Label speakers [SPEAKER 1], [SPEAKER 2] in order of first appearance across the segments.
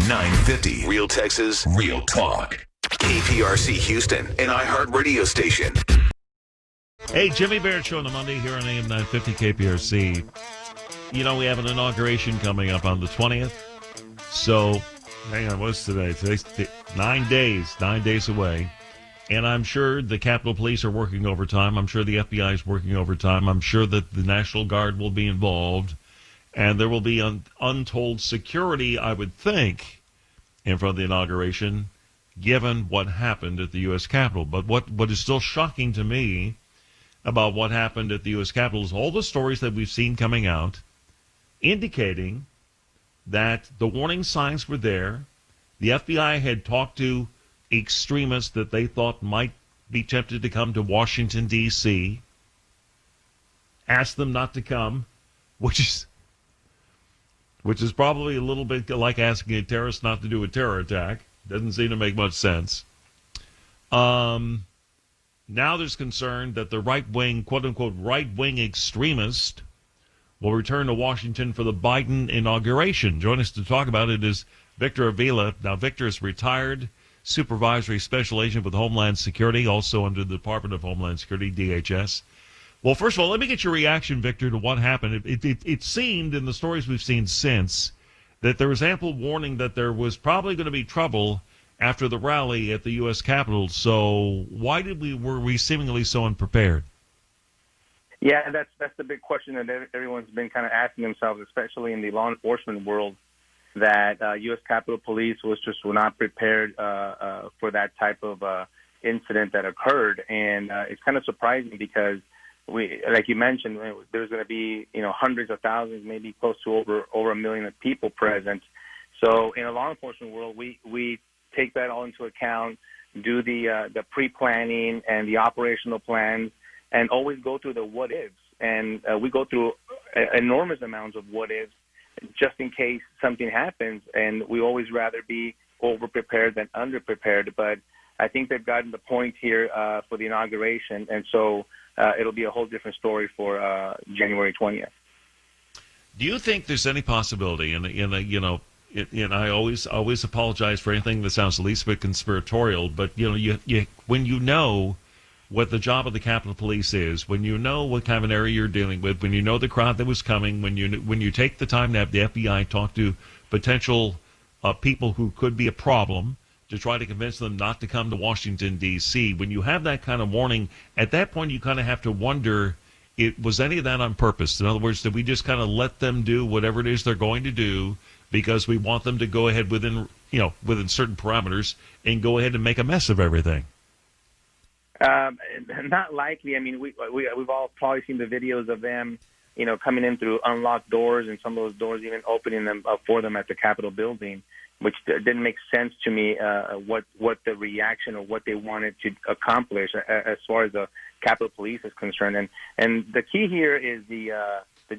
[SPEAKER 1] 950. Real Texas, Real Talk. KPRC Houston, an iHeart radio station.
[SPEAKER 2] Hey, Jimmy Baird Show on a Monday here on AM 950 KPRC. You know, we have an inauguration coming up on the 20th. So, hang on, what's today? Today's 9 days away. And I'm sure the Capitol Police are working overtime. I'm sure the FBI is working overtime. I'm sure that the National Guard will be involved. And there will be untold security, I would think, in front of the inauguration, given what happened at the U.S. Capitol. But what is still shocking to me about what happened at the U.S. Capitol is all the stories that we've seen coming out indicating that the warning signs were there. The FBI had talked to extremists that they thought might be tempted to come to Washington, D.C., asked them not to come, which is probably a little bit like asking a terrorist not to do a terror attack. Doesn't seem to make much sense. Now there's concern that the right-wing, quote-unquote, right-wing extremist will return to Washington for the Biden inauguration. Join us to talk about it is Victor Avila. Now, Victor is retired supervisory special agent with Homeland Security, also under the Department of Homeland Security, DHS. Well, first of all, let me get your reaction, Victor, to what happened. It seemed in the stories we've seen since that there was ample warning that there was probably going to be trouble after the rally at the U.S. Capitol. So why were we seemingly so unprepared?
[SPEAKER 3] Yeah, that's the big question that everyone's been kind of asking themselves, especially in the law enforcement world, that U.S. Capitol Police were not prepared for that type of incident that occurred. And it's kind of surprising because like you mentioned, there's going to be, hundreds of thousands, maybe close to over a million of people present. So in a law enforcement world, we take that all into account, do the pre-planning and the operational plans, and always go through the what-ifs. And we go through enormous amounts of what-ifs just in case something happens, and we always rather be over-prepared than under-prepared. But I think they've gotten the point here for the inauguration, and so it'll be a whole different story for January 20th.
[SPEAKER 2] Do you think there's any possibility, and I always apologize for anything that sounds the least bit conspiratorial, but when you know what the job of the Capitol Police is, when you know what kind of an area you're dealing with, when you know the crowd that was coming, when you take the time to have the FBI talk to potential people who could be a problem to try to convince them not to come to Washington, D.C., when you have that kind of warning, at that point you kind of have to wonder, was any of that on purpose? In other words, did we just kind of let them do whatever it is they're going to do because we want them to go ahead within certain parameters and go ahead and make a mess of everything?
[SPEAKER 3] Not likely. I mean, we've all probably seen the videos of them, coming in through unlocked doors, and some of those doors even opening them up for them at the Capitol building, which didn't make sense to me. What the reaction or what they wanted to accomplish as far as the Capitol Police is concerned, and the key here is the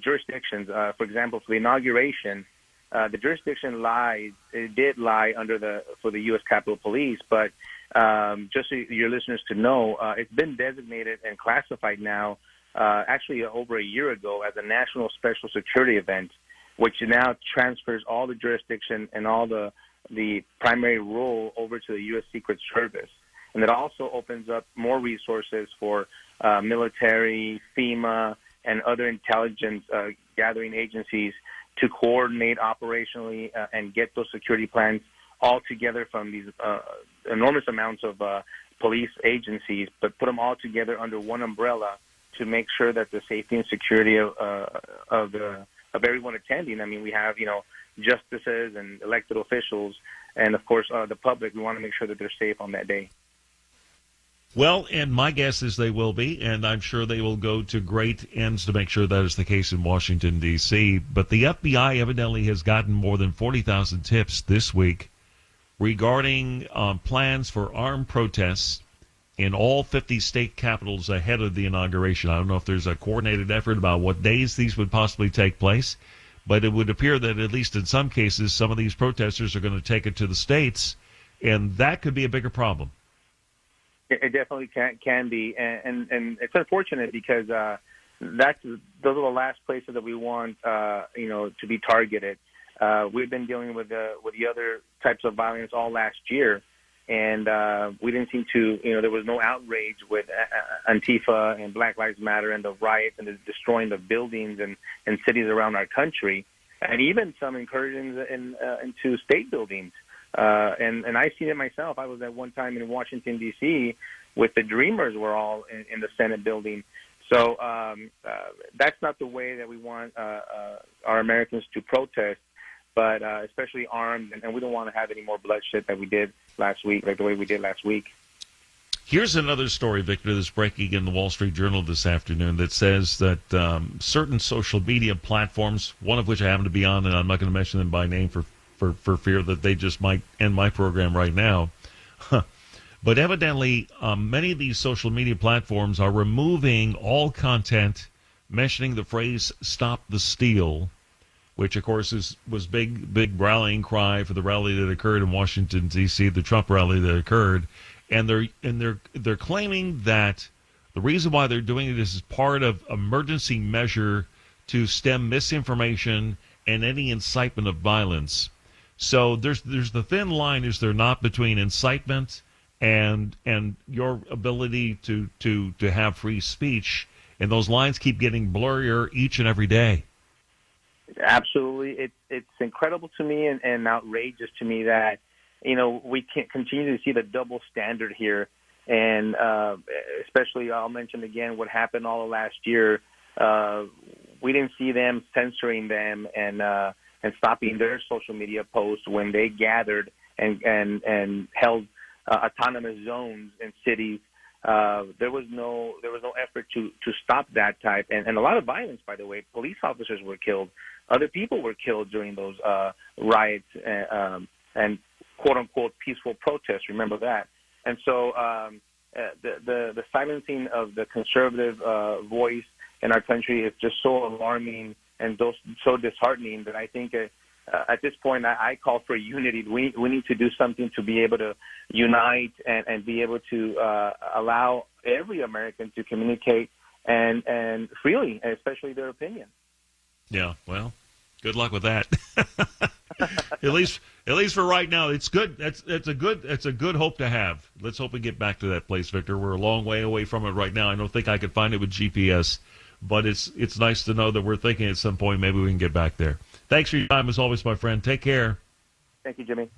[SPEAKER 3] jurisdictions. For example, for the inauguration, the jurisdiction did lie for the U.S. Capitol Police, but just so your listeners to know, it's been designated and classified now, actually over a year ago, as a national special security event, which now transfers all the jurisdiction and all the primary role over to the U.S. Secret Service. And it also opens up more resources for military, FEMA, and other intelligence gathering agencies to coordinate operationally and get those security plans all together from these enormous amounts of police agencies, but put them all together under one umbrella to make sure that the safety and security of everyone attending. I mean, we have, justices and elected officials, and of course the public. We want to make sure that they're safe on that day.
[SPEAKER 2] Well, and my guess is they will be, and I'm sure they will go to great ends to make sure that is the case in Washington, D.C. But the FBI evidently has gotten more than 40,000 tips this week regarding plans for armed protests in all 50 state capitals ahead of the inauguration. I don't know if there's a coordinated effort about what days these would possibly take place, but it would appear that at least in some cases, some of these protesters are going to take it to the states, and that could be a bigger problem.
[SPEAKER 3] It definitely can be, and it's unfortunate because those are the last places that we want, to be targeted. we've been dealing with the other types of violence all last year, and we didn't seem to, there was no outrage with Antifa and Black Lives Matter and the riots and the destroying of buildings and cities around our country, and even some incursions into state buildings. And I've seen it myself. I was at one time in Washington, D.C., with the Dreamers were all in the Senate building. So that's not the way that we want our Americans to protest, but especially armed, and we don't want to have any more bloodshed that we did last week, like the way we did last week.
[SPEAKER 2] Here's another story, Victor, that's breaking in the Wall Street Journal this afternoon that says that certain social media platforms, one of which I happen to be on, and I'm not going to mention them by name for fear that they just might end my program right now. But evidently, many of these social media platforms are removing all content mentioning the phrase "Stop the Steal," which, of course, was big rallying cry for the rally that occurred in Washington, D.C., the Trump rally that occurred. And they're claiming that the reason why they're doing it is as part of emergency measure to stem misinformation and any incitement of violence. So there's the thin line, is there not, between incitement and your ability to have free speech, and those lines keep getting blurrier each and every day.
[SPEAKER 3] Absolutely, it's incredible to me and outrageous to me that we can't continue to see the double standard here, and especially I'll mention again what happened all of last year. We didn't see them censoring them and stopping their social media posts when they gathered and held autonomous zones in cities. There was no effort to stop that type, and a lot of violence, by the way. Police officers were killed. Other people were killed during those riots and quote unquote peaceful protests. Remember that. And so the silencing of the conservative voice in our country is just so alarming and so disheartening that I think at this point I call for unity. We need to do something to be able to unite and be able to allow every American to communicate and freely, especially their opinion.
[SPEAKER 2] Yeah, well, good luck with that. At least for right now, it's good. It's a good hope to have. Let's hope we get back to that place, Victor. We're a long way away from it right now. I don't think I could find it with GPS, but it's nice to know that we're thinking at some point maybe we can get back there. Thanks for your time as always, my friend. Take care.
[SPEAKER 3] Thank you, Jimmy.